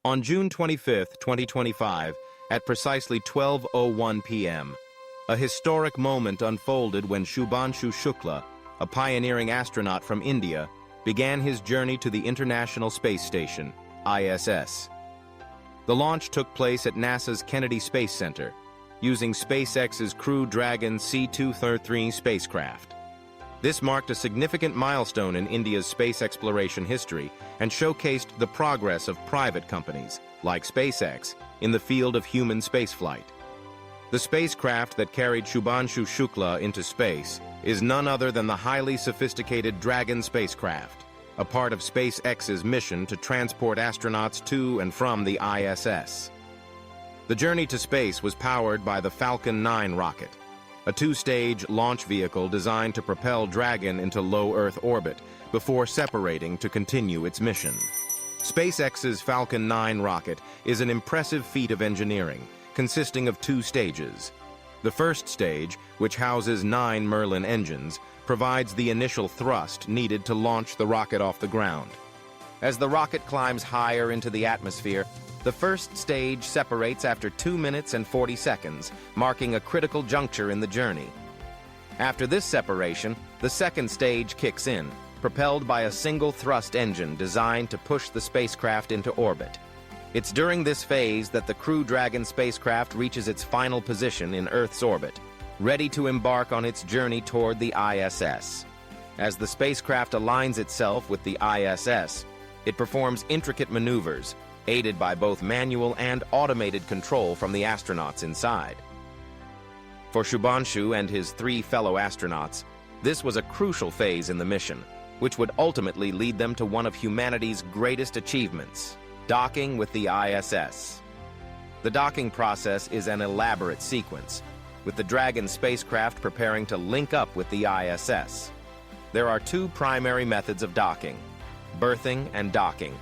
On June 25, 2025, at precisely 12:01 p.m., a historic moment unfolded when Shubhanshu Shukla, a pioneering astronaut from India, began his journey to the International Space Station, ISS. The launch took place at NASA's Kennedy Space Center, using SpaceX's Crew Dragon C-233 spacecraft. This marked a significant milestone in India's space exploration history and showcased the progress of private companies, like SpaceX, in the field of human spaceflight. The spacecraft that carried Shubhanshu Shukla into space is none other than the highly sophisticated Dragon spacecraft, a part of SpaceX's mission to transport astronauts to and from the ISS. The journey to space was powered by the Falcon 9 rocket, a two-stage launch vehicle designed to propel Dragon into low Earth orbit before separating to continue its mission. SpaceX's Falcon 9 rocket is an impressive feat of engineering, consisting of two stages. The first stage, which houses 9 Merlin engines, provides the initial thrust needed to launch the rocket off the ground. As the rocket climbs higher into the atmosphere, the first stage separates after 2 minutes and 40 seconds, marking a critical juncture in the journey. After this separation, the second stage kicks in, propelled by a single thrust engine designed to push the spacecraft into orbit. It's during this phase that the Crew Dragon spacecraft reaches its final position in Earth's orbit, ready to embark on its journey toward the ISS. As the spacecraft aligns itself with the ISS, it performs intricate maneuvers, aided by both manual and automated control from the astronauts inside. For Shubhanshu and his 3 fellow astronauts, this was a crucial phase in the mission, which would ultimately lead them to one of humanity's greatest achievements: docking with the ISS. The docking process is an elaborate sequence, with the Dragon spacecraft preparing to link up with the ISS. There are 2 primary methods of docking: berthing and docking.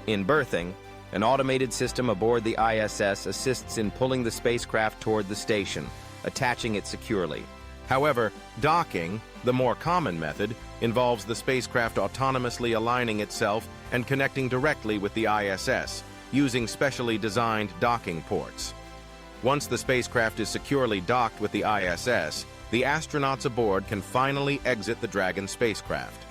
In berthing, an automated system aboard the ISS assists in pulling the spacecraft toward the station, attaching it securely. However, docking, the more common method, involves the spacecraft autonomously aligning itself and connecting directly with the ISS, using specially designed docking ports. Once the spacecraft is securely docked with the ISS, the astronauts aboard can finally exit the Dragon spacecraft.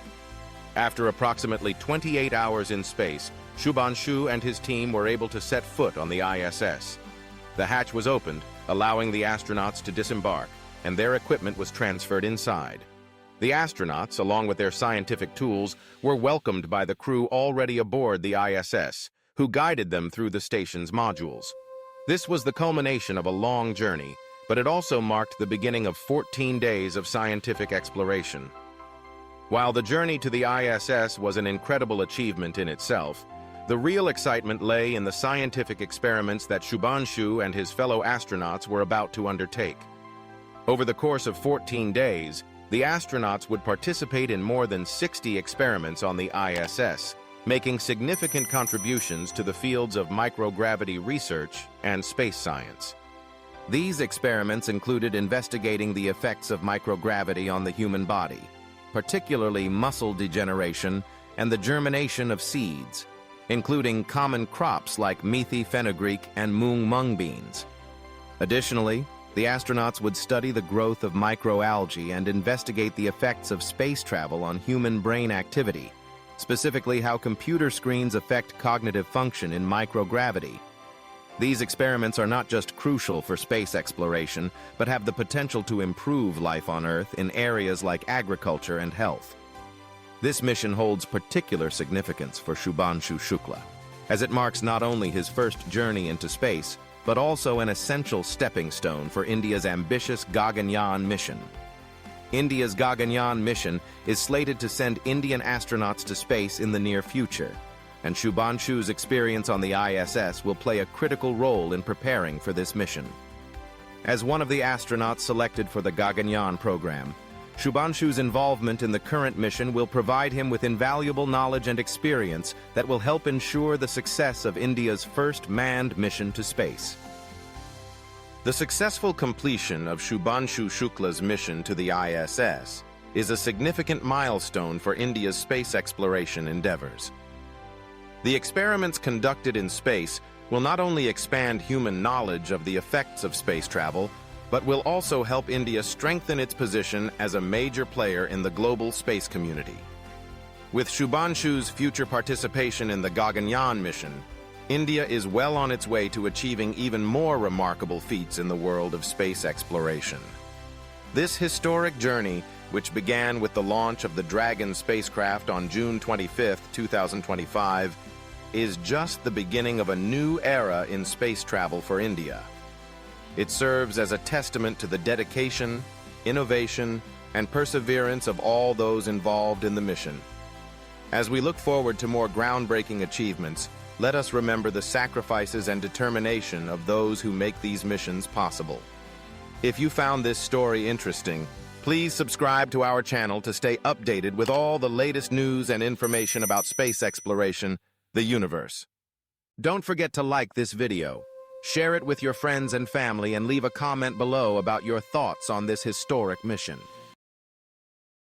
After approximately 28 hours in space, Shubhanshu and his team were able to set foot on the ISS. The hatch was opened, allowing the astronauts to disembark, and their equipment was transferred inside. The astronauts, along with their scientific tools, were welcomed by the crew already aboard the ISS, who guided them through the station's modules. This was the culmination of a long journey, but it also marked the beginning of 14 days of scientific exploration. While the journey to the ISS was an incredible achievement in itself, the real excitement lay in the scientific experiments that Shubhanshu and his fellow astronauts were about to undertake. Over the course of 14 days, the astronauts would participate in more than 60 experiments on the ISS, making significant contributions to the fields of microgravity research and space science. These experiments included investigating the effects of microgravity on the human body, particularly muscle degeneration and the germination of seeds, including common crops like methi fenugreek and mung beans. Additionally, the astronauts would study the growth of microalgae and investigate the effects of space travel on human brain activity, specifically how computer screens affect cognitive function in microgravity. These experiments are not just crucial for space exploration, but have the potential to improve life on Earth in areas like agriculture and health. This mission holds particular significance for Shubhanshu Shukla, as it marks not only his first journey into space, but also an essential stepping stone for India's ambitious Gaganyaan mission. India's Gaganyaan mission is slated to send Indian astronauts to space in the near future, and Shubhanshu's experience on the ISS will play a critical role in preparing for this mission. As one of the astronauts selected for the Gaganyaan program, Shubhanshu's involvement in the current mission will provide him with invaluable knowledge and experience that will help ensure the success of India's first manned mission to space. The successful completion of Shubhanshu Shukla's mission to the ISS is a significant milestone for India's space exploration endeavors. The experiments conducted in space will not only expand human knowledge of the effects of space travel, but will also help India strengthen its position as a major player in the global space community. With Shubhanshu's future participation in the Gaganyaan mission, India is well on its way to achieving even more remarkable feats in the world of space exploration. This historic journey, which began with the launch of the Dragon spacecraft on June 25, 2025, is just the beginning of a new era in space travel for India. It serves as a testament to the dedication, innovation, and perseverance of all those involved in the mission. As we look forward to more groundbreaking achievements, let us remember the sacrifices and determination of those who make these missions possible. If you found this story interesting, please subscribe to our channel to stay updated with all the latest news and information about space exploration, the universe. Don't forget to like this video, share it with your friends and family, and leave a comment below about your thoughts on this historic mission.